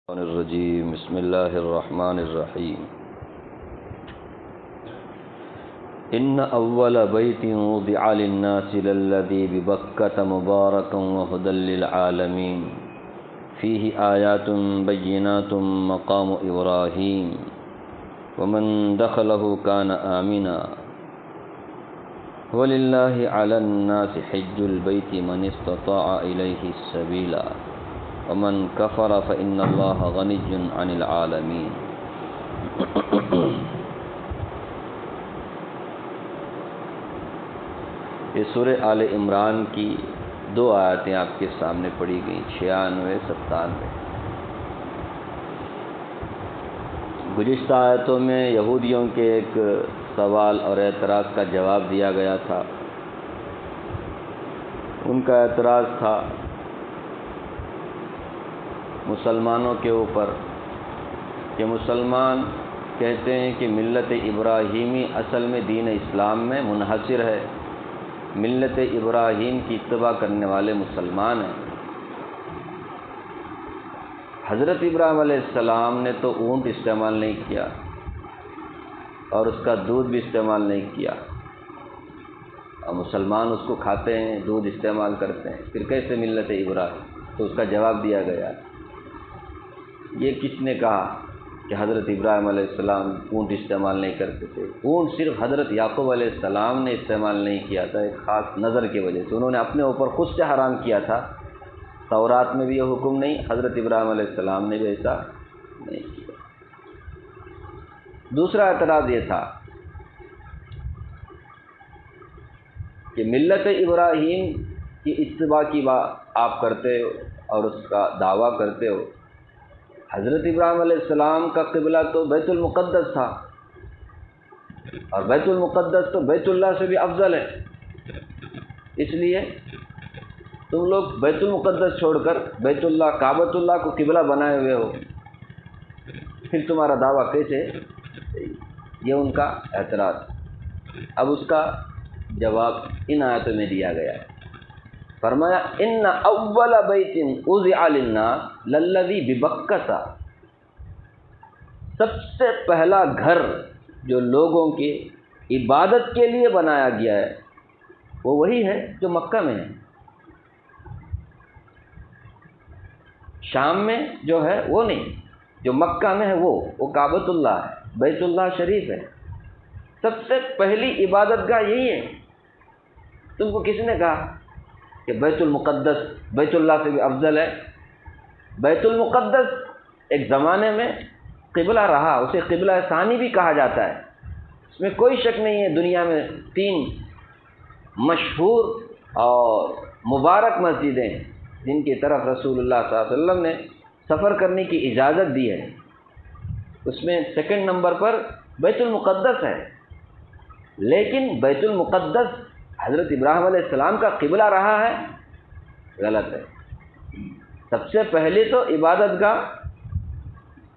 الرجیم بسم اللہ الرحمن الرحیم ان اول بیت وضع للناس للذی ببکۃ مبارکا وہدی للعالمین فیہ آیات بینات مقام ابراہیم ومن دخلہ کان آمنا وللہ علی الناس حج البیت من استطاع الیہ السبیل ومن کفر فإن اللہ غنی عن العالمین۔ یہ سورہ آل عمران کی دو آیتیں آپ کے سامنے پڑھی گئیں، 96 97۔ گزشتہ آیتوں میں یہودیوں کے ایک سوال اور اعتراض کا جواب دیا گیا تھا۔ ان کا اعتراض تھا مسلمانوں کے اوپر کہ مسلمان کہتے ہیں کہ ملت ابراہیمی اصل میں دین اسلام میں منحصر ہے، ملت ابراہیم کی اتباع کرنے والے مسلمان ہیں۔ حضرت ابراہیم علیہ السلام نے تو اونٹ استعمال نہیں کیا اور اس کا دودھ بھی استعمال نہیں کیا، اور مسلمان اس کو کھاتے ہیں، دودھ استعمال کرتے ہیں، پھر کیسے ملت ابراہیم؟ تو اس کا جواب دیا گیا، یہ کس نے کہا کہ حضرت ابراہیم علیہ السلام اونٹ استعمال نہیں کرتے تھے؟ اونٹ صرف حضرت یعقوب علیہ السلام نے استعمال نہیں کیا تھا، ایک خاص نظر کی وجہ سے، انہوں نے اپنے اوپر خود سے حرام کیا تھا۔ تورات میں بھی یہ حکم نہیں، حضرت ابراہیم علیہ السلام نے بھی ایسا نہیں کیا۔ دوسرا اعتراض یہ تھا کہ ملت ابراہیم کی اتباع کی بات آپ کرتے ہو اور اس کا دعویٰ کرتے ہو، حضرت ابراہیم علیہ السلام کا قبلہ تو بیت المقدس تھا، اور بیت المقدس تو بیت اللہ سے بھی افضل ہے، اس لیے تم لوگ بیت المقدس چھوڑ کر بیت اللہ کعبۃ اللہ کو قبلہ بنائے ہوئے ہو، پھر تمہارا دعویٰ کیسے؟ یہ ان کا اعتراض۔ اب اس کا جواب ان آیتوں میں دیا گیا ہے۔ فرمایا ان اول بیت وضع للناس للذی ببکۃ، سب سے پہلا گھر جو لوگوں کی عبادت کے لیے بنایا گیا ہے وہ وہی ہے جو مکہ میں ہے۔ شام میں جو ہے وہ نہیں، جو مکہ میں ہے وہ کعبۃ اللہ ہے، بیت اللہ شریف ہے۔ سب سے پہلی عبادت گاہ یہی ہے۔ تم کو کس نے کہا کہ بیت المقدس بیت اللہ سے بھی افضل ہے؟ بیت المقدس ایک زمانے میں قبلہ رہا، اسے قبلہ ثانی بھی کہا جاتا ہے، اس میں کوئی شک نہیں ہے۔ دنیا میں 3 مشہور اور مبارک مسجدیں جن کی طرف رسول اللہ صلی اللہ علیہ وسلم نے سفر کرنے کی اجازت دی ہے، اس میں 2 نمبر پر بیت المقدس ہے۔ لیکن بیت المقدس حضرت ابراہیم علیہ السلام کا قبلہ رہا ہے؟ غلط ہے۔ سب سے پہلے تو عبادت گاہ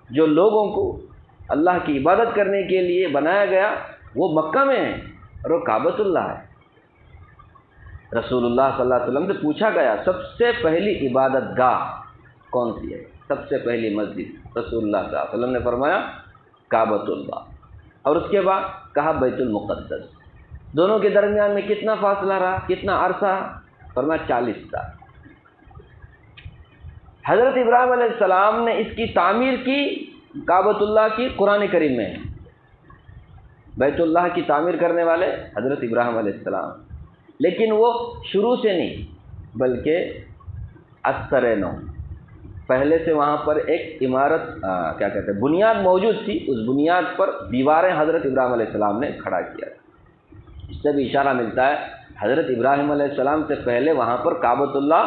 جو لوگوں کو اللہ کی عبادت کرنے کے لیے بنایا گیا وہ مکہ میں ہے، اور وہ کعبۃ اللہ ہے۔ رسول اللہ صلی اللہ علیہ وسلم سے پوچھا گیا سب سے پہلی عبادت گاہ کون سی ہے، سب سے پہلی مسجد؟ رسول اللہ صلی اللہ علیہ وسلم نے فرمایا کعبۃ اللہ، اور اس کے بعد کہا بیت المقدس۔ دونوں کے درمیان میں کتنا فاصلہ رہا، کتنا عرصہ؟ فرمایا 40 سال۔ حضرت ابراہیم علیہ السلام نے اس کی تعمیر کی، کعبۃ اللہ کی، قرآن کریم میں ہے۔ بیت اللہ کی تعمیر کرنے والے حضرت ابراہیم علیہ السلام، لیکن وہ شروع سے نہیں بلکہ اثر نو، پہلے سے وہاں پر ایک عمارت بنیاد موجود تھی، اس بنیاد پر دیواریں حضرت ابراہیم علیہ السلام نے کھڑا کیا۔ اس سے بھی اشارہ ملتا ہے حضرت ابراہیم علیہ السلام سے پہلے وہاں پر کعبۃ اللہ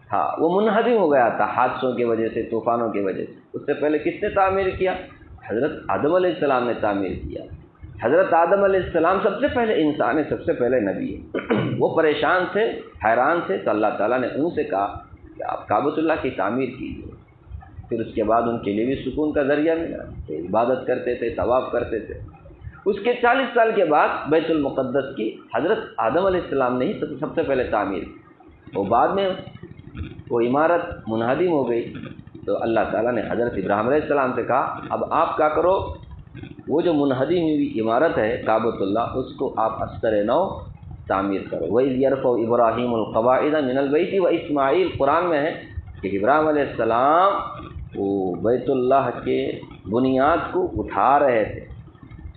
تھا، وہ منہدم ہو گیا تھا حادثوں کی وجہ سے، طوفانوں کی وجہ سے۔ اس سے پہلے کس نے تعمیر کیا؟ حضرت آدم علیہ السلام نے تعمیر کیا۔ حضرت آدم علیہ السلام سب سے پہلے انسان ہے، سب سے پہلے نبی ہے۔ وہ پریشان تھے، حیران تھے، تو اللہ تعالیٰ نے ان سے کہا کہ آپ کعبۃ اللہ کی تعمیر کیجیے۔ پھر اس کے بعد ان کے لیے بھی سکون کا ذریعہ ملا، کہ عبادت کرتے تھے، طواف کرتے تھے۔ اس کے 40 سال کے بعد بیت المقدس کی حضرت آدم علیہ السلام نے ہی سب سے پہلے تعمیر کی، وہ بعد میں وہ عمارت منہدم ہو گئی، تو اللہ تعالیٰ نے حضرت ابراہیم علیہ السلام سے کہا اب آپ کیا کرو، وہ جو منہدم ہوئی عمارت ہے کعبۃ اللہ، اس کو آپ استر نو تعمیر کرو۔ وَإِذْ يَرْفَعُ إِبْرَاهِيمُ الْقَوَاعِدَ مِنَ الْبَيْتِ وَإِسْمَاعِيلُ، قرآن میں ہے کہ ابراہیم علیہ السلام وہ بیت اللہ کے بنیاد کو اٹھا رہے تھے۔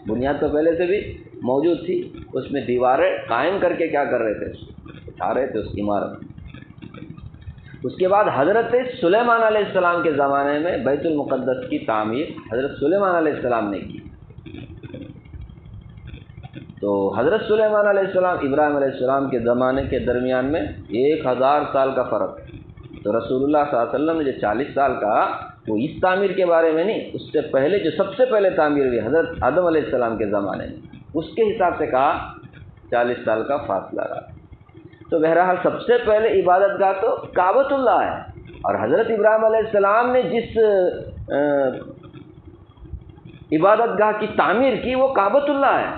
بنیاد تو پہلے سے بھی موجود تھی، اس میں دیواریں قائم کر کے کیا کر رہے تھے، اٹھا رہے تھے اس عمارت۔ اس کے بعد حضرت سلیمان علیہ السلام کے زمانے میں بیت المقدس کی تعمیر حضرت سلیمان علیہ السلام نے کی۔ تو حضرت سلیمان علیہ السلام ابراہیم علیہ السلام کے زمانے کے درمیان میں 1000 سال کا فرق ہے۔ تو رسول اللہ صلی اللہ علیہ وسلم نے جو 40 سال کہا وہ اس تعمیر کے بارے میں نہیں، اس سے پہلے جو سب سے پہلے تعمیر ہوئی حضرت آدم علیہ السلام کے زمانے میں، اس کے حساب سے کہا 40 سال کا فاصلہ رہا۔ تو بہرحال سب سے پہلے عبادت گاہ تو کعبۃ اللہ ہے، اور حضرت ابراہیم علیہ السلام نے جس عبادت گاہ کی تعمیر کی وہ کعبۃ اللہ ہے۔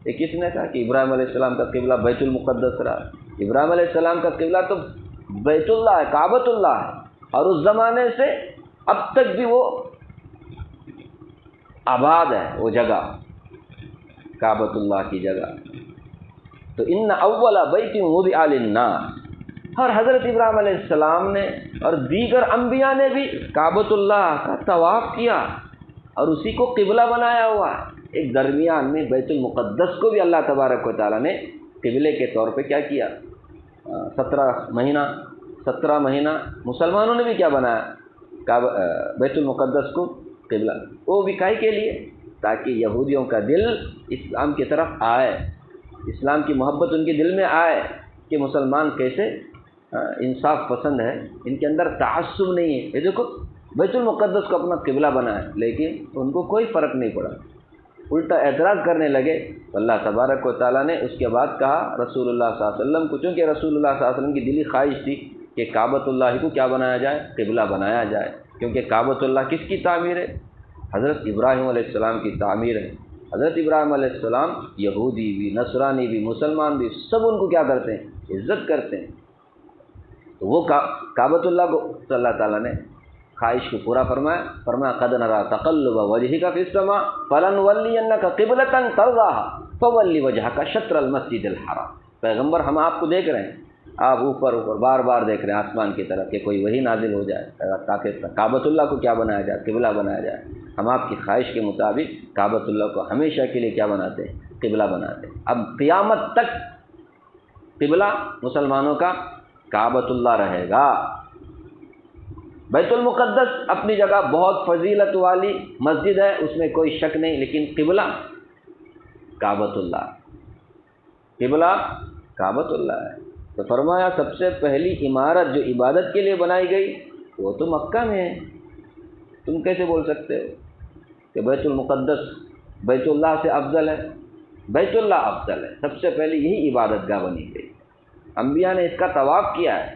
یہ کس نے کہا کہ ابراہیم علیہ السلام کا قبلہ بیت المقدس رہا؟ ابراہیم علیہ السلام کا قبلہ تو بیت اللہ ہے، کعبۃ اللہ ہے، اور اس زمانے سے اب تک بھی وہ آباد ہے، وہ جگہ کعبۃ اللہ کی جگہ۔ تو ان اول بیت وضع للناس، اور حضرت ابراہیم علیہ السلام نے اور دیگر انبیاء نے بھی کعبۃ اللہ کا طواف کیا اور اسی کو قبلہ بنایا ہوا ہے۔ ایک درمیان میں بیت المقدس کو بھی اللہ تبارک و تعالیٰ نے قبلے کے طور پہ کیا کیا، 17 مہینہ مسلمانوں نے بھی کیا بنایا، بیت المقدس کو قبلہ، وہ بھی کائی کے لیے تاکہ یہودیوں کا دل اسلام کی طرف آئے، اسلام کی محبت ان کے دل میں آئے کہ مسلمان کیسے انصاف پسند ہے، ان کے اندر تعصب نہیں ہے۔ یہ دیکھو بیت المقدس کو اپنا قبلہ بنایا، لیکن ان کو کوئی فرق نہیں پڑا، الٹا اعتراض کرنے لگے۔ تو اللہ تبارک و تعالیٰ نے اس کے بعد کہا رسول اللہ صلی اللہ علیہ وسلم کو، چونکہ رسول اللہ صلی اللہ علیہ وسلم کی دلی خواہش تھی کہ کعبۃ اللہ کو کیا بنایا جائے، قبلہ بنایا جائے، کیونکہ کعبۃ اللہ کس کی تعمیر ہے، حضرت ابراہیم علیہ السلام کی تعمیر ہے۔ حضرت ابراہیم علیہ السلام یہودی بھی، نصرانی بھی، مسلمان بھی، سب ان کو کیا کرتے ہیں، عزت کرتے ہیں۔ تو وہ کعبۃ اللہ کو تو اللہ تعالیٰ نے خواہش کو پورا فرمایا قد نرى تقلب وجهك في السماء فلنولينك قبلة ترضاها فول وجهك شطر المسجد الحرام۔ پیغمبر ہم آپ کو دیکھ رہے ہیں، آپ اوپر بار بار دیکھ رہے ہیں آسمان کی طرف کہ کوئی وہی نازل ہو جائے تاکہ کعبۃ اللہ کو کیا بنایا جائے، قبلہ بنایا جائے۔ ہم آپ کی خواہش کے مطابق کعبۃ اللہ کو ہمیشہ کے لیے کیا بناتے ہیں، قبلہ بناتے ہیں۔ اب قیامت تک قبلہ مسلمانوں کا کعبۃ اللہ رہے گا۔ بیت المقدس اپنی جگہ بہت فضیلت والی مسجد ہے، اس میں کوئی شک نہیں، لیکن قبلہ کعبۃ اللہ، قبلہ کعبۃ اللہ ہے۔ تو فرمایا سب سے پہلی عمارت جو عبادت کے لیے بنائی گئی وہ تو مکہ میں ہے۔ تم کیسے بول سکتے ہو کہ بیت المقدس بیت اللہ سے افضل ہے؟ بیت اللہ افضل ہے، سب سے پہلے یہی عبادت گاہ بنی گئی۔ انبیاء نے اس کا طواف کیا ہے،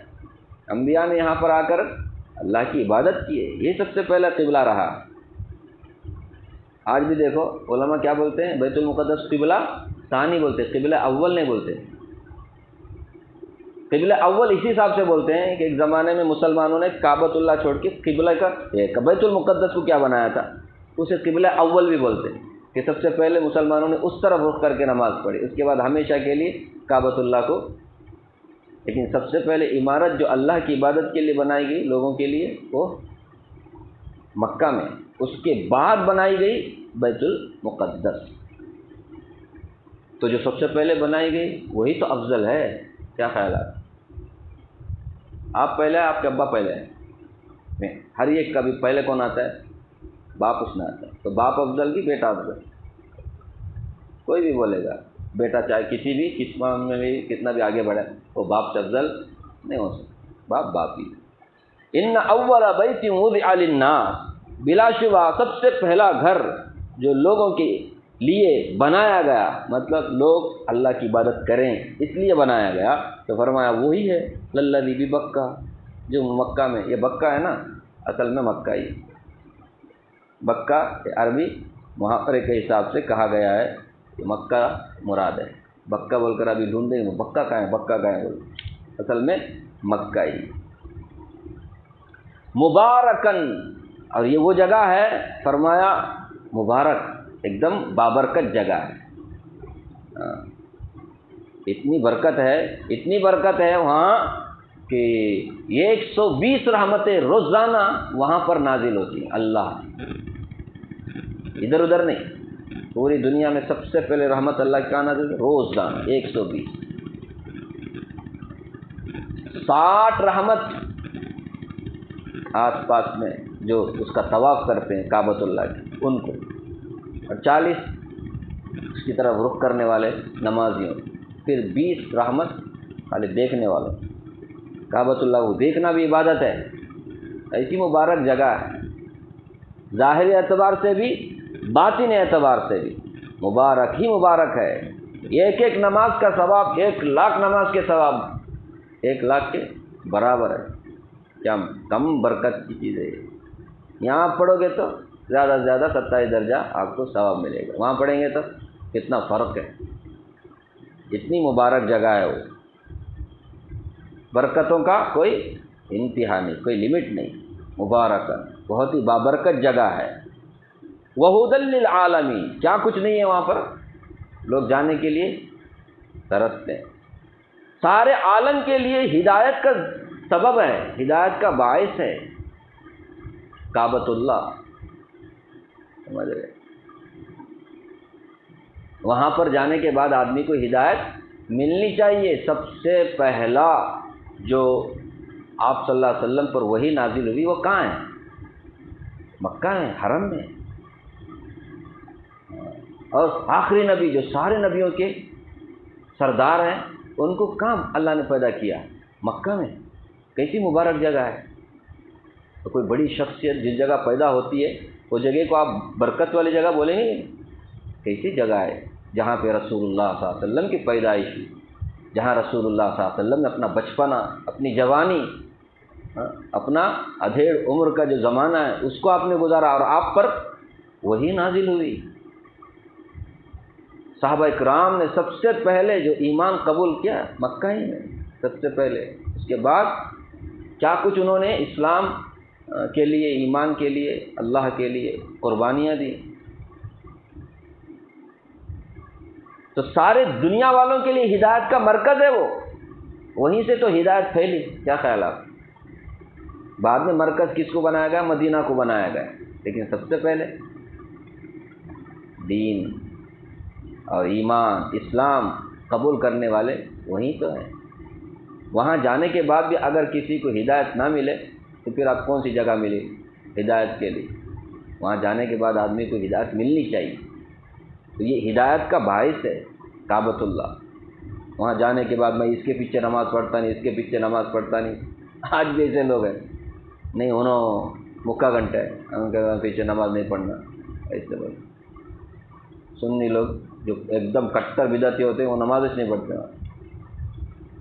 انبیاء نے یہاں پر آ کر اللہ کی عبادت کی ہے، یہ سب سے پہلا قبلہ رہا۔ آج بھی دیکھو علماء کیا بولتے ہیں، بیت المقدس قبلہ ثانی بولتے، قبلہ اول نہیں بولتے۔ قبلہ اول اسی حساب سے بولتے ہیں کہ ایک زمانے میں مسلمانوں نے کعبۃ اللہ چھوڑ کے قبلہ کا بیت المقدس کو کیا بنایا تھا، اسے قبلہ اول بھی بولتے ہیں کہ سب سے پہلے مسلمانوں نے اس طرف رخ کر کے نماز پڑھی، اس کے بعد ہمیشہ کے لیے کعبۃ اللہ کو۔ لیکن سب سے پہلے عمارت جو اللہ کی عبادت کے لیے بنائی گئی لوگوں کے لیے وہ مکہ میں، اس کے بعد بنائی گئی بیت المقدس۔ تو جو سب سے پہلے بنائی گئی وہی تو افضل ہے۔ کیا خیالات؟ آپ پہلے ہیں، آپ کے ابا پہلے ہیں، ہر ایک کا بھی پہلے کون آتا ہے، باپ اس میں آتا ہے۔ تو باپ افضل کی بیٹا افضل؟ کوئی بھی بولے گا بیٹا چاہے کسی بھی قسم میں بھی کتنا بھی آگے بڑھے وہ باپ سے افضل نہیں ہو سکتا، باپ ہی۔ ان اول بیت وضع للناس، بلا شبہ سب سے پہلا گھر جو لوگوں کے لیے بنایا گیا، مطلب لوگ اللہ کی عبادت کریں اس لیے بنایا گیا، تو فرمایا وہی ہے للذی ببکہ، جو مکہ میں، یہ بکہ ہے نا، اصل میں مکہ ہی، بکہ عربی محاورے کے حساب سے کہا گیا ہے کہ مکہ مراد ہے۔ بکہ بول کر ابھی ڈھونڈیں گے بکہ کہاں ہے، بکہ کہاں ہے، اصل میں مکہ ہی۔ مبارکن، اور یہ وہ جگہ ہے فرمایا مبارک، ایک دم بابرکت جگہ ہے. اتنی برکت ہے وہاں کہ یہ 120 رحمتیں روزانہ وہاں پر نازل ہوتی ہیں. اللہ ادھر ادھر نہیں، پوری دنیا میں سب سے پہلے رحمت اللہ کا نازل روزانہ 120. 60 رحمت آس پاس میں جو اس کا طواف کرتے ہیں کعبۃ اللہ کی ان کو، اور 40 اس کی طرف رخ کرنے والے نمازیوں، پھر 20 رحمت خالی دیکھنے والوں. کعبۃ اللہ کو دیکھنا بھی عبادت ہے. ایسی مبارک جگہ ہے، ظاہری اعتبار سے بھی باطن اعتبار سے بھی مبارک ہی مبارک ہے. یہ ایک ایک نماز کا ثواب 1,00,000 نماز کے ثواب 1,00,000 کے برابر ہے. کیا کم برکت کی چیز ہے. یہاں آپ پڑھو گے تو زیادہ سے زیادہ 27 درجہ آپ کو ثواب ملے گا، وہاں پڑھیں گے تو کتنا فرق ہے. اتنی مبارک جگہ ہے وہ، برکتوں کا کوئی انتہا نہیں، کوئی لمٹ نہیں. مبارک بہت ہی بابرکت جگہ ہے. وَهُدًى لِّلْعَالَمِينَ، کیا کچھ نہیں ہے وہاں پر، لوگ جانے کے لیے ترستے ہیں. سارے عالم کے لیے ہدایت کا سبب ہے، ہدایت کا باعث ہے کعبۃ اللہ. سمجھ رہے؟ وہاں پر جانے کے بعد آدمی کو ہدایت ملنی چاہیے. سب سے پہلا جو آپ صلی اللہ علیہ وسلم پر وحی نازل ہوئی وہ کہاں ہے؟ مکہ ہے، حرم میں. اور آخری نبی جو سارے نبیوں کے سردار ہیں ان کو کہاں اللہ نے پیدا کیا؟ مکہ میں. کیسی مبارک جگہ ہے. تو کوئی بڑی شخصیت جس جگہ پیدا ہوتی ہے اس جگہ کو آپ برکت والی جگہ بولیں گے. کیسی جگہ ہے جہاں پہ رسول اللہ صلی اللہ علیہ وسلم کی پیدائش ہوئی، جہاں رسول اللہ صلی اللہ علیہ وسلم نے اپنا بچپنا، اپنی جوانی، اپنا ادھیڑ عمر کا جو زمانہ ہے اس کو آپ نے گزارا، اور آپ پر وہی نازل ہوئی. صحابہ کرام نے سب سے پہلے جو ایمان قبول کیا مکہ ہی میں سب سے پہلے. اس کے بعد کیا کچھ انہوں نے اسلام کے لیے، ایمان کے لیے، اللہ کے لیے قربانیاں دی. تو سارے دنیا والوں کے لیے ہدایت کا مرکز ہے وہ، وہیں سے تو ہدایت پھیلی. کیا خیال آپ؟ بعد میں مرکز کس کو بنایا گیا؟ مدینہ کو بنایا گیا، لیکن سب سے پہلے دین اور ایمان اسلام قبول کرنے والے وہیں تو ہیں. وہاں جانے کے بعد بھی اگر کسی کو ہدایت نہ ملے تو پھر آپ کون سی جگہ ملی ہدایت کے لیے؟ وہاں جانے کے بعد آدمی کو ہدایت ملنی چاہیے. تو یہ ہدایت کا باعث ہے کعبۃ اللہ. وہاں جانے کے بعد میں اس کے پیچھے نماز پڑھتا نہیں، اس کے پیچھے نماز پڑھتا نہیں. آج بھی ایسے لوگ ہیں، نہیں انہوں مکہ گھنٹہ ہے ان کے پیچھے نماز نہیں پڑھنا. ایسے لوگ سنی لوگ جو ایک دم کٹر بدعتی ہوتے ہیں وہ نماز نہیں پڑھتے.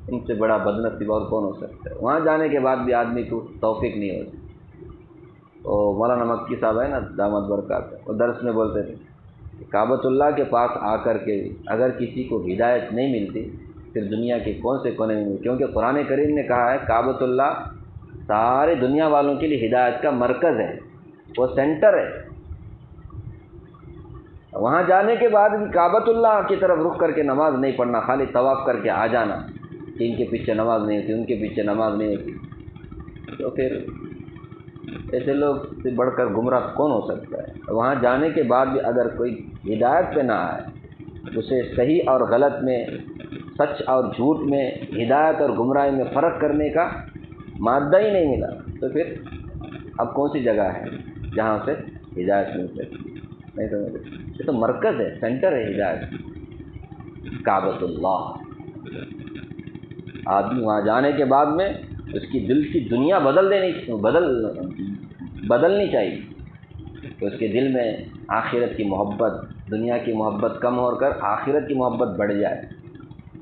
ان سے بڑا بدنصیب اور کون ہو سکتا ہے؟ وہاں جانے کے بعد بھی آدمی کو توفیق نہیں ہوتی. تو مولانا مکی صاحب ہے نا دامت برکات، وہ درس میں بولتے تھے کعبۃ اللہ کے پاس آ کر کے اگر کسی کو ہدایت نہیں ملتی پھر دنیا کے کون سے کونے میں ملتی. کیونکہ قرآن کریم نے کہا ہے کعبۃ اللہ سارے دنیا والوں کے لیے ہدایت کا مرکز ہے، وہ سینٹر ہے. وہاں جانے کے بعد بھی کعبۃ اللہ کی طرف رخ کر کے نماز نہیں پڑھنا، خالی طواف کر کے آ جانا کہ ان کے پیچھے نماز نہیں ہوتی، ان کے پیچھے نماز نہیں ہوتی. تو پھر ایسے لوگ سے بڑھ کر گمراہ کون ہو سکتا ہے؟ وہاں جانے کے بعد بھی اگر کوئی ہدایت پہ نہ آئے، اسے صحیح اور غلط میں، سچ اور جھوٹ میں، ہدایت اور گمراہی میں فرق کرنے کا مادہ ہی نہیں ملا، تو پھر اب کون سی جگہ ہے جہاں سے ہدایت مل سکتی؟ نہیں تو یہ تو مرکز ہے، سینٹر ہے ہدایت، کعبۃ اللہ. آدمی وہاں جانے کے بعد میں اس کی دل کی دنیا بدلنی چاہیے کہ اس کے دل میں آخرت کی محبت، دنیا کی محبت کم ہو کر آخرت کی محبت بڑھ جائے.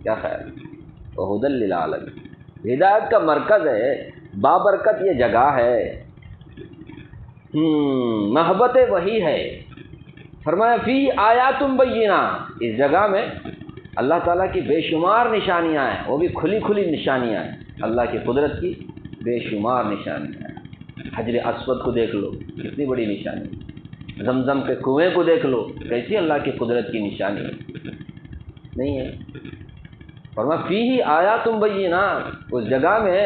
کیا خیال؟ وَهُدًى لِّلْعَالَمِينَ، ہدایت کا مرکز ہے، بابرکت یہ جگہ ہے، محبت وہی ہے. فرمایا فی آیات بینات، اس جگہ میں اللہ تعالیٰ کی بے شمار نشانیاں ہیں، وہ بھی کھلی کھلی نشانیاں ہیں، اللہ کی قدرت کی بے شمار نشانیاں ہیں. حجر اسود کو دیکھ لو، کتنی بڑی نشانی، زمزم کے کنویں کو دیکھ لو، کیسی اللہ کی قدرت کی نشانی ہے، نہیں ہے؟ فرمایا فیہ آیات بینات، اس جگہ میں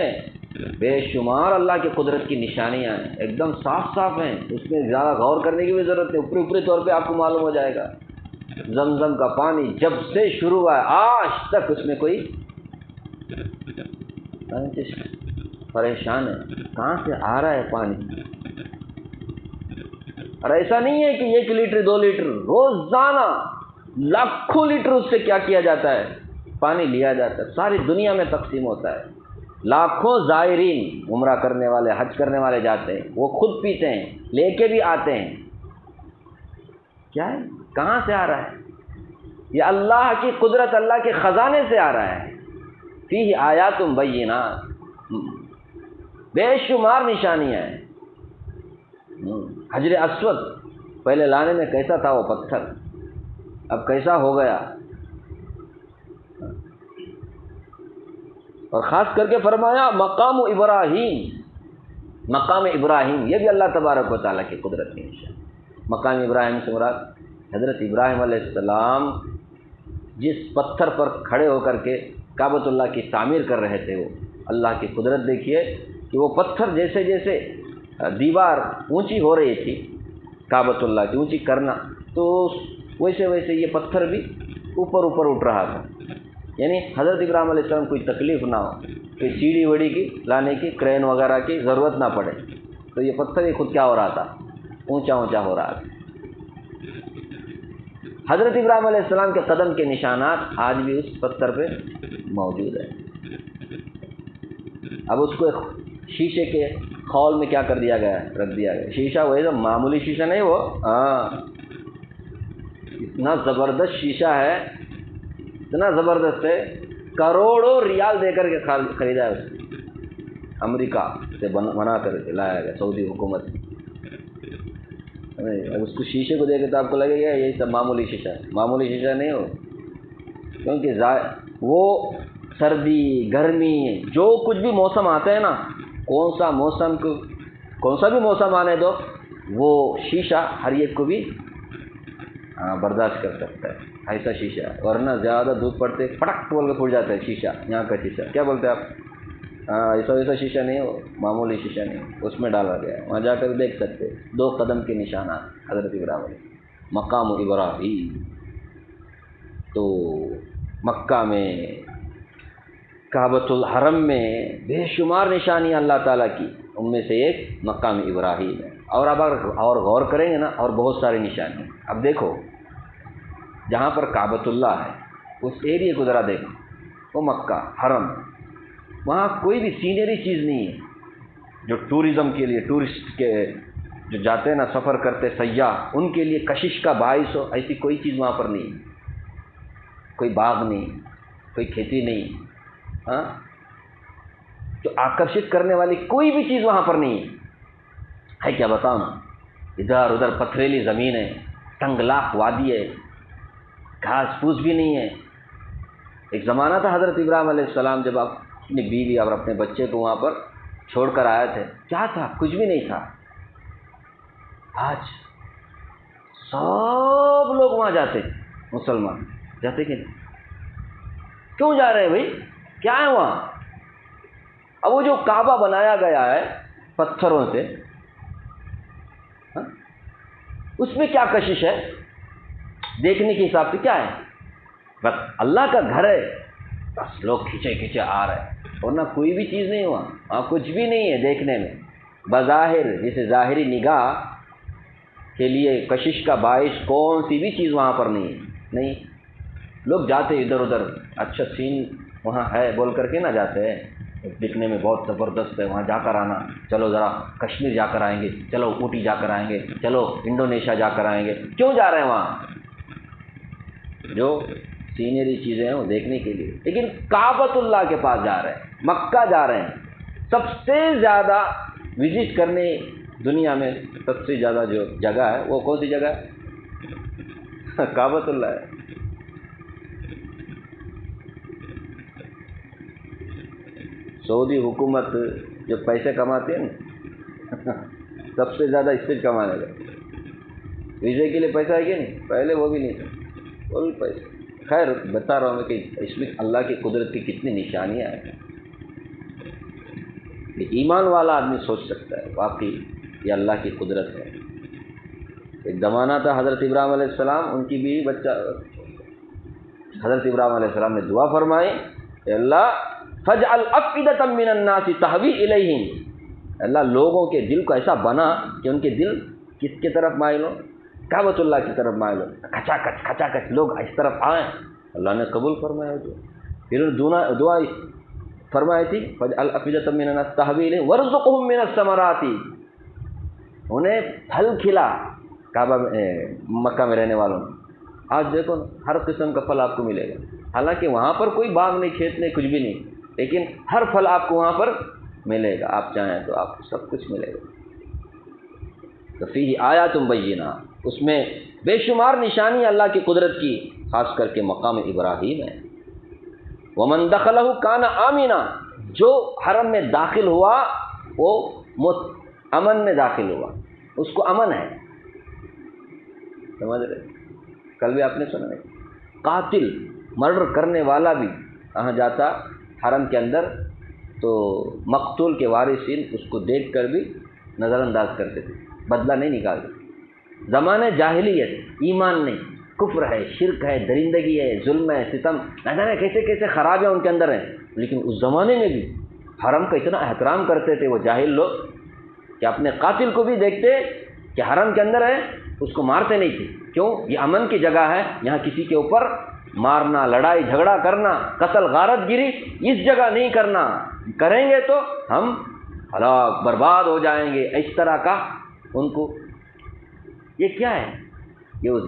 بے شمار اللہ کی قدرت کی نشانیاں ہیں، ایک دم صاف صاف ہیں، اس میں زیادہ غور کرنے کی بھی ضرورت نہیں، اوپری طور پہ آپ کو معلوم ہو جائے گا۔ زمزم کا پانی جب سے شروع ہوا ہے آج تک اس میں کوئی پریشان ہے، کہاں سے آ رہا ہے پانی؟ اور ایسا نہیں ہے کہ 1 لیٹر 2 لیٹر، روزانہ لاکھوں لیٹر اس سے کیا کیا جاتا ہے، پانی لیا جاتا ہے، ساری دنیا میں تقسیم ہوتا ہے، لاکھوں زائرین عمرہ کرنے والے حج کرنے والے جاتے ہیں، وہ خود پیتے ہیں، لے کے بھی آتے ہیں، کیا ہے؟ کہاں سے آ رہا ہے؟ یہ اللہ کی قدرت، اللہ کے خزانے سے آ رہا ہے۔ فیہ آیات بینات، بے شمار نشانیاں ہیں۔ حجر اسود پہلے لانے میں کیسا تھا وہ پتھر، اب کیسا ہو گیا؟ اور خاص کر کے فرمایا مقام ابراہیم، مقام ابراہیم، یہ بھی اللہ تبارک و تعالیٰ کی قدرت کی نشان۔ مقام ابراہیم سے مراد حضرت ابراہیم علیہ السلام جس پتھر پر کھڑے ہو کر کے کعبۃ اللہ کی تعمیر کر رہے تھے، وہ اللہ کی قدرت دیکھیے کہ وہ پتھر جیسے جیسے دیوار اونچی ہو رہی تھی کعبۃ اللہ کی اونچی کرنا، تو ویسے ویسے یہ پتھر بھی اوپر اوپر اٹھ رہا تھا، یعنی حضرت ابراہیم علیہ السلام کوئی تکلیف نہ ہو، کہ سیڑھی وڑی کی لانے کی، کرین وغیرہ کی ضرورت نہ پڑے، تو یہ پتھر ہی خود کیا ہو رہا تھا، اونچا اونچا ہو رہا تھا۔ حضرت ابراہیم علیہ السلام کے قدم کے نشانات آج بھی اس پتھر پہ موجود ہیں۔ اب اس کو ایک شیشے کے خول میں کیا کر دیا گیا ہے، رکھ دیا گیا۔ شیشہ وہی تو معمولی شیشہ نہیں، وہ اتنا زبردست شیشہ ہے، اتنا زبردست ہے، کروڑوں ریال دے کر کے خریدا ہے اس کو، امریکہ سے بنا کر لایا گیا، سعودی حکومت۔ اس کو شیشے کو دیکھے تو آپ کو لگے گا یہی سب معمولی شیشہ ہے، معمولی شیشہ نہیں ہو، کیونکہ وہ سردی گرمی جو کچھ بھی موسم آتا ہے نا، کون سا بھی موسم آنے دو، وہ شیشہ ہر ایک کو بھی برداشت کر سکتا ہے، ایسا شیشہ ہے۔ ورنہ زیادہ دھوپ پڑتے پٹک بول کے پھٹ جاتا ہے شیشہ، یہاں کا شیشہ کیا بولتے ہیں آپ، ایسا شیشہ نہیں ہو، معمولی شیشہ نہیں ہو، اس میں ڈالا گیا ہے، وہاں جا کر دیکھ سکتے، 2 قدم کے نشانات حضرت ابراہیم علیہ مقام ابراہیم۔ تو مکہ میں کعبۃ الحرم میں بے شمار نشانیاں اللہ تعالیٰ کی، ان میں سے ایک مقام ابراہیم ہے، اور اب اور غور کریں گے نا اور بہت ساری نشانیاں۔ اب دیکھو جہاں پر کعبۃ اللہ ہے اس ایریے کو ذرا دیکھو، وہ مکہ حرم، وہاں کوئی بھی سینری چیز نہیں ہے جو ٹورزم کے لیے، ٹورسٹ کے جو جاتے ہیں نا، سفر کرتے سیاح، ان کے لیے کشش کا باعث ہو، ایسی کوئی چیز وہاں پر نہیں ہے، کوئی باغ نہیں، کوئی کھیتی نہیں، تو آکرشت کرنے والی کوئی بھی چیز وہاں پر نہیں ہے کیا بتاؤں نا، ادھر ادھر پتھریلی زمین ہے، تنگلاق وادی ہے، گھاس پھوس بھی نہیں ہے۔ ایک زمانہ تھا حضرت ابراہیم علیہ السلام جب آپ اپنی بیوی اور اپنے بچے کو وہاں پر چھوڑ کر آئے تھے، کیا تھا؟ کچھ بھی نہیں تھا۔ آج سب لوگ وہاں جاتے، مسلمان جاتے کہ نہیں؟ کیوں جا رہے ہیں بھائی؟ کیا ہے وہاں؟ اب وہ جو کعبہ بنایا گیا ہے پتھروں سے، اس میں کیا کشش ہے؟ دیکھنے کے حساب سے کیا ہے؟ بس اللہ کا گھر ہے، بس لوگ کھینچے آ رہے ہیں، ورنہ کوئی بھی چیز نہیں وہاں کچھ بھی نہیں ہے دیکھنے میں، بظاہر جیسے ظاہری نگاہ کے لیے کشش کا باعث کون سی بھی چیز وہاں پر نہیں ہے، نہیں۔ لوگ جاتے ادھر ادھر، اچھا سین وہاں ہے بول کر کے نہ جاتے ہیں، دکھنے میں بہت زبردست ہے، وہاں جا کر آنا، چلو ذرا کشمیر جا کر آئیں گے، چلو اوٹی جا کر آئیں گے، چلو انڈونیشیا جا کر آئیں گے۔ کیوں جا رہے ہیں وہاں؟ جو سینری چیزیں ہیں وہ دیکھنے کے لیے، لیکن کعبۃ اللہ کے پاس جا رہے ہیں، مکہ جا رہے ہیں۔ سب سے زیادہ وزٹ کرنے دنیا میں سب سے زیادہ جو جگہ ہے وہ کون سی جگہ ہے؟ کعبۃ اللہ ہے۔ سعودی حکومت جو پیسے کماتی ہے نا، سب سے زیادہ اس سے کمانے لگے. ویزے کے لیے پیسہ ہے کہ نہیں؟ پہلے وہ بھی نہیں تھا، وہ بھی پیسہ. خیر بتا رہا ہوں میں کہ اس میں اللہ کی قدرت کی کتنی نشانیاں ہیں. ایمان والا آدمی سوچ سکتا ہے واقعی یہ اللہ کی قدرت ہے. ایک زمانہ تھا حضرت ابراہیم علیہ السلام، ان کی بھی بچہ، حضرت ابراہیم علیہ السلام نے دعا فرمائی کہ اللہ فجعل افئدۃ من الناس تہوی الیہم، اللہ لوگوں کے دل کو ایسا بنا کہ ان کے دل کس کی طرف مائل ہو؟ کعبۃ اللہ کی طرف مائل ہو، کھچا کچ لوگ اس طرف آئیں. اللہ نے قبول فرمایا. تو پھر دعا فرمائی تھی فجعل افئدۃ من الناس تہوی الیہم وارزقہم من الثمرات، انہیں پھل کھلا کعبہ مکہ میں رہنے والوں. آج دیکھو ہر قسم کا پھل آپ کو ملے گا، حالانکہ وہاں پر کوئی باغ نہیں، کھیت نہیں، کچھ بھی نہیں، لیکن ہر پھل آپ کو وہاں پر ملے گا. آپ چاہیں تو آپ کو سب کچھ ملے گا. تو فیہ آیات بینات، اس میں بے شمار نشانی اللہ کی قدرت کی، خاص کر کے مقام ابراہیم ہے. ومن دخلہ کان آمنا، جو حرم میں داخل ہوا وہ امن میں داخل ہوا، اس کو امن ہے. سمجھ رہے؟ کل بھی آپ نے سنا ہے قاتل مرڈر کرنے والا بھی کہاں جاتا حرم کے اندر تو مقتول کے وارثین اس کو دیکھ کر بھی نظر انداز کرتے تھے، بدلہ نہیں نکالتے. زمانے جاہلیت، ایمان نہیں، کفر ہے، شرک ہے، درندگی ہے، ظلم ہے، ستم، نہ جانے کیسے کیسے خرابیاں ان کے اندر ہیں. لیکن اس زمانے میں بھی حرم کا اتنا احترام کرتے تھے وہ جاہل لوگ کہ اپنے قاتل کو بھی دیکھتے کہ حرم کے اندر ہے اس کو مارتے نہیں تھے. کیوں؟ یہ امن کی جگہ ہے، یہاں کسی کے اوپر مارنا، لڑائی جھگڑا کرنا، قتل غارت گیری اس جگہ نہیں کرنا. کریں گے تو ہم ہلاک برباد ہو جائیں گے. اس طرح کا ان کو یہ کیا ہے؟ یہ اس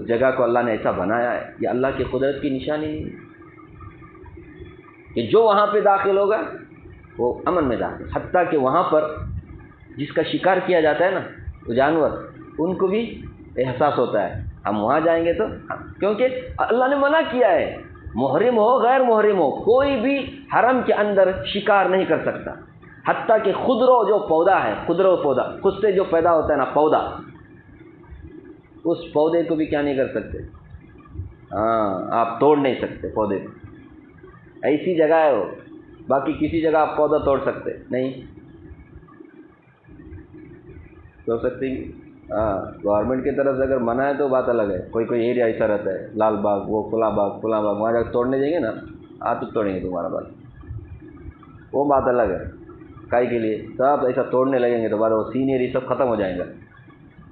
جگہ کو اللہ نے ایسا بنایا ہے. یہ اللہ کی قدرت کی نشانی نہیں ہے کہ جو وہاں پہ داخل ہوگا وہ امن میں داخل. حتیٰ کہ وہاں پر جس کا شکار کیا جاتا ہے نا وہ جانور، ان کو بھی احساس ہوتا ہے ہم وہاں جائیں گے تو، کیونکہ اللہ نے منع کیا ہے محرم ہو غیر محرم ہو کوئی بھی حرم کے اندر شکار نہیں کر سکتا. حتیٰ کہ خضرو جو پودا ہے، خضرو پودا، خود سے جو پیدا ہوتا ہے نا پودا، اس پودے کو بھی کیا نہیں کر سکتے؟ آپ توڑ نہیں سکتے پودے کو. ایسی جگہ ہے وہ، باقی کسی جگہ آپ پودا توڑ سکتے نہیں توڑ سکتے. گورنمنٹ کی طرف سے اگر منع ہے تو بات الگ ہے. کوئی ایریا ایسا رہتا ہے، لال باغ، وہ فلاں باغ، وہاں جا کے توڑنے جائیں گے نا آپ تو توڑیں گے تمہارا باغ، وہ بات الگ ہے. کائی کے لیے سب ایسا توڑنے لگیں گے تو بعد وہ سینئر سب ختم ہو جائیں گا.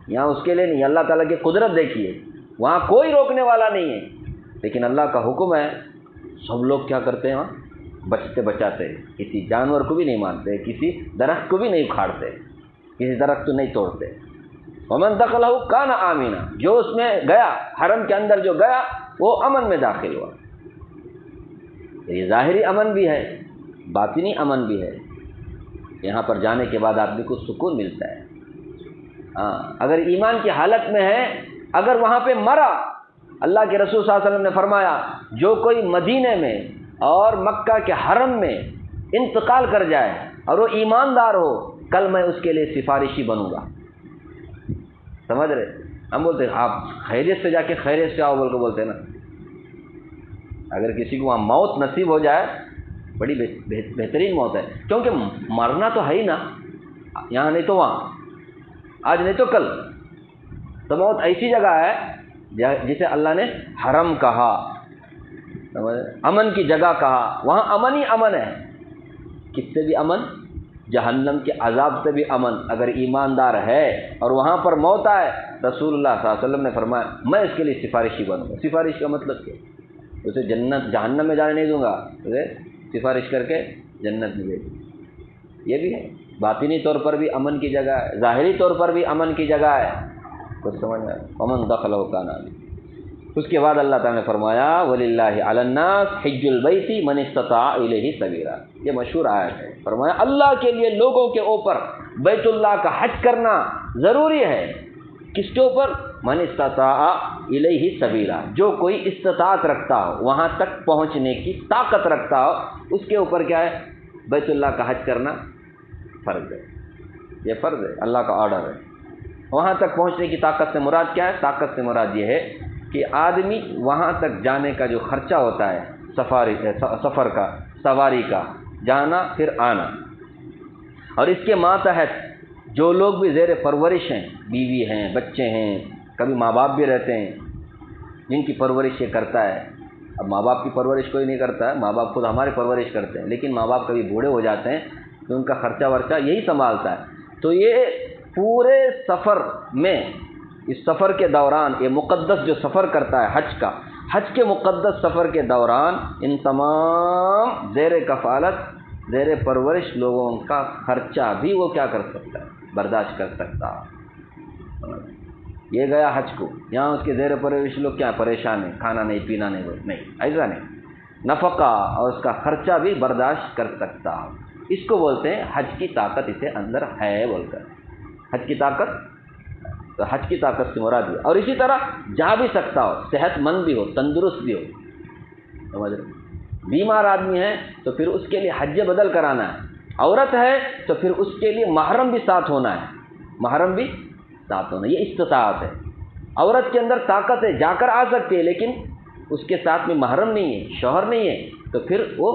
یہاں اس کے لیے نہیں. اللہ تعالیٰ کی قدرت دیکھیے، وہاں کوئی روکنے والا نہیں ہے، لیکن اللہ کا حکم ہے. سب لوگ کیا کرتے ہیں وہاں؟ بچاتے ہیں. کسی جانور کو بھی نہیں مانتے، کسی درخت کو بھی نہیں اکھاڑتے، کسی درخت کو نہیں توڑتے. ومن دخلہ کان آمنا، جو اس میں گیا حرم کے اندر جو گیا وہ امن میں داخل ہوا. یہ ظاہری امن بھی ہے، باطنی امن بھی ہے. یہاں پر جانے کے بعد آدمی کو سکون ملتا ہے. اگر ایمان کی حالت میں ہے، اگر وہاں پہ مرا، اللہ کے رسول صلی اللہ علیہ وسلم نے فرمایا جو کوئی مدینے میں اور مکہ کے حرم میں انتقال کر جائے اور وہ ایماندار ہو، کل میں اس کے لیے سفارشی بنوں گا. سمجھ رہے؟ ہم بولتے ہیں آپ خیریت سے جا کے خیریت سے آؤ بول کے بولتے ہیں نا. اگر کسی کو وہاں موت نصیب ہو جائے بڑی بہترین موت ہے، کیونکہ مرنا تو ہے ہی نا، یہاں نہیں تو وہاں، آج نہیں تو کل. تو موت ایسی جگہ ہے جسے اللہ نے حرم کہا، امن کی جگہ کہا. وہاں امن ہی امن ہے. کس سے بھی امن؟ جہنم کے عذاب سے بھی امن اگر ایماندار ہے اور وہاں پر موت آئے. رسول اللہ صلی اللہ علیہ وسلم نے فرمایا میں اس کے لیے سفارشی بنوں گا. سفارش کا مطلب کیا؟ اسے جہنم میں جانے نہیں دوں گا، اسے سفارش کر کے جنت میں دے دوں. یہ بھی ہے. باطنی طور پر بھی امن کی جگہ ہے، ظاہری طور پر بھی امن کی جگہ ہے. کچھ سمجھ میں آیا؟ ومن دخلہ کان آمنا. اس کے بعد اللہ تعالیٰ نے فرمایا وَلِلَّهِ عَلَى النَّاسِ حِجُّ الْبَيْتِ مَنِ اسْتَطَاعَ إِلَيْهِ سَبِيلًا. یہ مشہور آیت ہے. فرمایا اللہ کے لیے لوگوں کے اوپر بیت اللہ کا حج کرنا ضروری ہے. کس کے اوپر؟ من استطاع الیہ سبیلا، جو کوئی استطاعت رکھتا ہو، وہاں تک پہنچنے کی طاقت رکھتا ہو، اس کے اوپر کیا ہے؟ بیت اللہ کا حج کرنا فرض ہے، یہ فرض ہے، اللہ کا آرڈر ہے۔ وہاں تک پہنچنے کی طاقت سے مراد کیا ہے؟ طاقت سے مراد یہ ہے کہ آدمی وہاں تک جانے کا جو خرچہ ہوتا ہے، سفر کا، سواری کا، جانا پھر آنا، اور اس کے ماتحت جو لوگ بھی زیر پرورش ہیں، بیوی ہیں، بچے ہیں، کبھی ماں باپ بھی رہتے ہیں جن کی پرورش یہ کرتا ہے۔ اب ماں باپ کی پرورش کوئی نہیں کرتا ہے، ماں باپ خود ہماری پرورش کرتے ہیں، لیکن ماں باپ کبھی بوڑھے ہو جاتے ہیں تو ان کا خرچہ ورچہ یہی سنبھالتا ہے۔ تو یہ پورے سفر میں، اس سفر کے دوران، یہ مقدس جو سفر کرتا ہے حج کے مقدس سفر کے دوران ان تمام زیر کفالت، زیر پرورش لوگوں کا خرچہ بھی وہ کیا کر سکتا ہے؟ برداشت کر سکتا۔ یہ گیا حج کو، یہاں اس کے زیر پرورش لوگ کیا پریشان ہیں، کھانا نہیں، پینا نہیں، ایسا نہیں، نفقہ اور اس کا خرچہ بھی برداشت کر سکتا۔ اس کو بولتے ہیں حج کی طاقت اسے اندر ہے بول کر، حج کی طاقت، تو حج کی طاقت سے مراد ہے۔ اور اسی طرح جا بھی سکتا ہو، صحت مند بھی ہو، تندرست بھی ہو، سمجھ رہے؟ بیمار آدمی ہے تو پھر اس کے لیے حج بدل کرانا ہے، عورت ہے تو پھر اس کے لیے محرم بھی ساتھ ہونا ہے، محرم بھی ساتھ ہونا، یہ استطاعت ہے۔ عورت کے اندر طاقت ہے، جا کر آ سکتی ہے، لیکن اس کے ساتھ میں محرم نہیں ہے، شوہر نہیں ہے، تو پھر وہ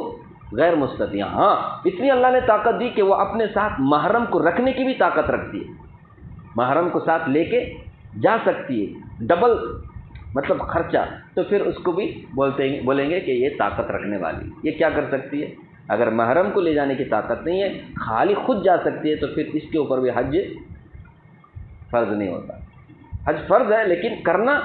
غیر مستطیع۔ ہاں، اس لیے اللہ نے طاقت دی کہ وہ اپنے ساتھ محرم کو رکھنے کی بھی طاقت رکھتی ہے، محرم کو ساتھ لے کے جا سکتی ہے، ڈبل مطلب خرچہ، تو پھر اس کو بھی بولیں گے کہ یہ طاقت رکھنے والی۔ یہ کیا کر سکتی ہے؟ اگر محرم کو لے جانے کی طاقت نہیں ہے، خالی خود جا سکتی ہے، تو پھر اس کے اوپر بھی حج فرض نہیں ہوتا۔ حج فرض ہے لیکن کرنا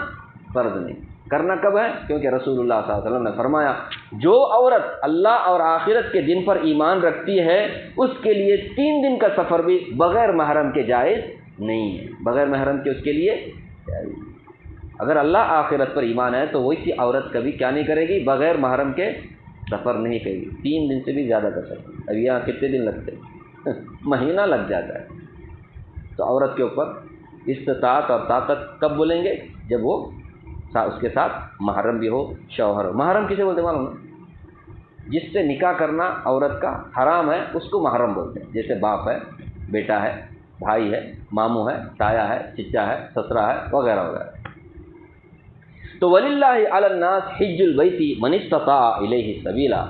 فرض نہیں۔ کرنا کب ہے؟ کیونکہ رسول اللہ صلی اللہ علیہ وسلم نے فرمایا جو عورت اللہ اور آخرت کے دن پر ایمان رکھتی ہے اس کے لیے 3 دن کا سفر بھی بغیر محرم کے جائز نہیں ہے، بغیر محرم کے اس کے لیے جائز۔ اگر اللہ آخرت پر ایمان ہے تو ویسی عورت کبھی کیا نہیں کرے گی؟ بغیر محرم کے سفر نہیں کرے گی، 3 دن سے بھی زیادہ کا سفر۔ اب یہاں کتنے دن لگتے ہیں؟ مہینہ لگ جاتا ہے۔ تو عورت کے اوپر استطاعت اور طاقت کب بولیں گے؟ جب وہ اس کے ساتھ محرم بھی ہو، شوہر ہو۔ محرم کسے بولتے ہیں معلوم ہے؟ جس سے نکاح کرنا عورت کا حرام ہے اس کو محرم بولتے ہیں، جیسے باپ ہے، بیٹا ہے، بھائی ہے، ماموں ہے، تایا ہے، چچا ہے، سسرا ہے، وغیرہ وغیرہ۔ تو وَلِلَّهِ عَلَى النَّاسِ حِجُّ الْبَيْتِ مَنِ اسْتَطَاعَ إِلَيْهِ سَبِيلًا،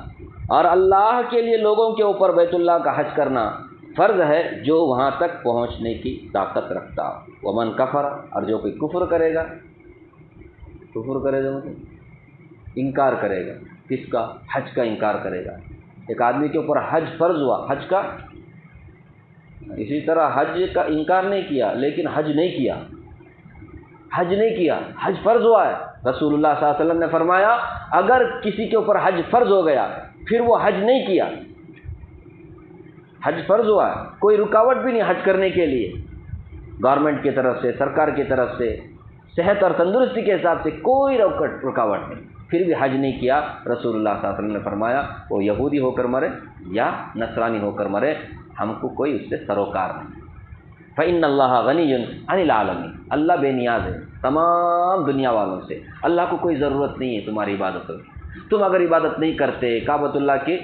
اور اللہ کے لیے لوگوں کے اوپر بیت اللہ کا حج کرنا فرض ہے جو وہاں تک پہنچنے کی طاقت رکھتا۔ وَمَنْ كَفَرَ، اور جو کوئی کفر کرے گا، کفر کرے گا مطلب انکار کرے گا، کس کا؟ حج کا انکار کرے گا۔ ایک آدمی کے اوپر حج فرض ہوا، حج کا، اسی طرح حج کا انکار نہیں کیا لیکن حج نہیں کیا، حج نہیں کیا، حج فرض ہوا ہے۔ رسول اللہ صلی اللہ علیہ وسلم نے فرمایا اگر کسی کے اوپر حج فرض ہو گیا پھر وہ حج نہیں کیا، حج فرض ہوا ہے، کوئی رکاوٹ بھی نہیں حج کرنے کے لیے، گورنمنٹ کی طرف سے، سرکار کی طرف سے، صحت اور تندرستی کے حساب سے کوئی رکاوٹ نہیں، پھر بھی حج نہیں کیا، رسول اللہ صلی اللہ علیہ وسلم نے فرمایا وہ یہودی ہو کر مرے یا نصرانی ہو کر مرے، ہم کو کوئی اس سے سروکار نہیں۔ فَإِنَّ اللَّهَ غَنِيٌّ عَنِ الْعَالَمِينَ، اللہ بے نیاز ہے تمام دنیا والوں سے، اللہ کو کوئی ضرورت نہیں ہے تمہاری عبادتوں کی۔ تم اگر عبادت نہیں کرتے، کعبۃ اللہ کی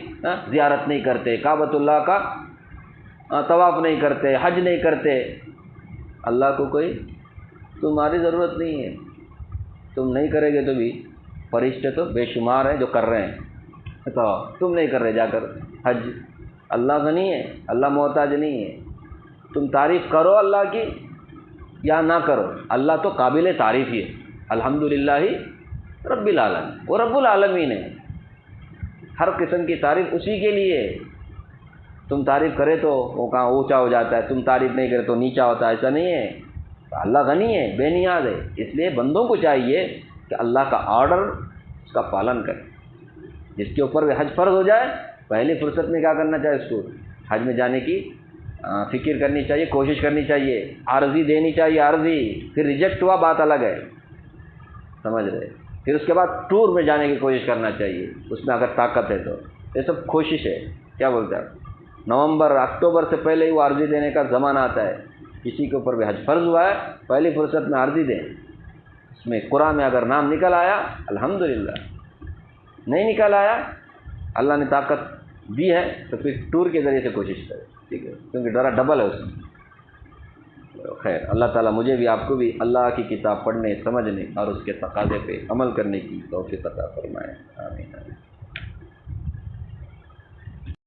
زیارت نہیں کرتے، کعبۃ اللہ کا طواف نہیں کرتے، حج نہیں کرتے، اللہ کو کوئی تمہاری ضرورت نہیں ہے۔ تم نہیں کرے گے تو بھی فرشتے تو بے شمار ہیں جو کر رہے ہیں، تو تم نہیں کر رہے جا کر حج۔ اللہ غنی ہے، اللہ محتاج نہیں ہے، تم تعریف کرو اللہ کی یا نہ کرو، اللہ تو قابل تعریف ہی ہے، الحمدللہ رب العالمین، وہ رب العالمین ہے، ہر قسم کی تعریف اسی کے لیے ہے۔ تم تعریف کرے تو وہ کہاں اونچا ہو جاتا ہے، تم تعریف نہیں کرے تو نیچا ہوتا ہے، ایسا نہیں ہے۔ اللہ غنی ہے، بے نیاز ہے، اس لیے بندوں کو چاہیے کہ اللہ کا آرڈر اس کا پالن کرے۔ جس کے اوپر بھی حج فرض ہو جائے پہلی فرصت میں کیا کرنا چاہیے؟ اس کو حج میں جانے کی فکر کرنی چاہیے، کوشش کرنی چاہیے، عارضی دینی چاہیے، عارضی، پھر ریجیکٹ ہوا بات الگ ہے، سمجھ رہے؟ پھر اس کے بعد ٹور میں جانے کی کوشش کرنا چاہیے، اس میں اگر طاقت ہے تو۔ یہ سب کوشش ہے، کیا بولتے ہیں؟ نومبر اکتوبر سے پہلے ہی وہ عارضی دینے کا زمانہ آتا ہے۔ کسی کے اوپر بھی حج فرض ہوا ہے پہلی فرصت میں عارضی دیں، اس میں قرآن میں اگر نام نکل آیا الحمدللہ، نہیں نکل آیا اللہ نے طاقت دی ہے تو پھر ٹور کے ذریعے سے کوشش کرے۔ ٹھیک ہے، کیونکہ ڈرا ڈبل ہے اس میں۔ خیر، اللہ تعالیٰ مجھے بھی آپ کو بھی اللہ کی کتاب پڑھنے، سمجھنے اور اس کے تقاضے پہ عمل کرنے کی توفیق عطا فرمائے، آمین۔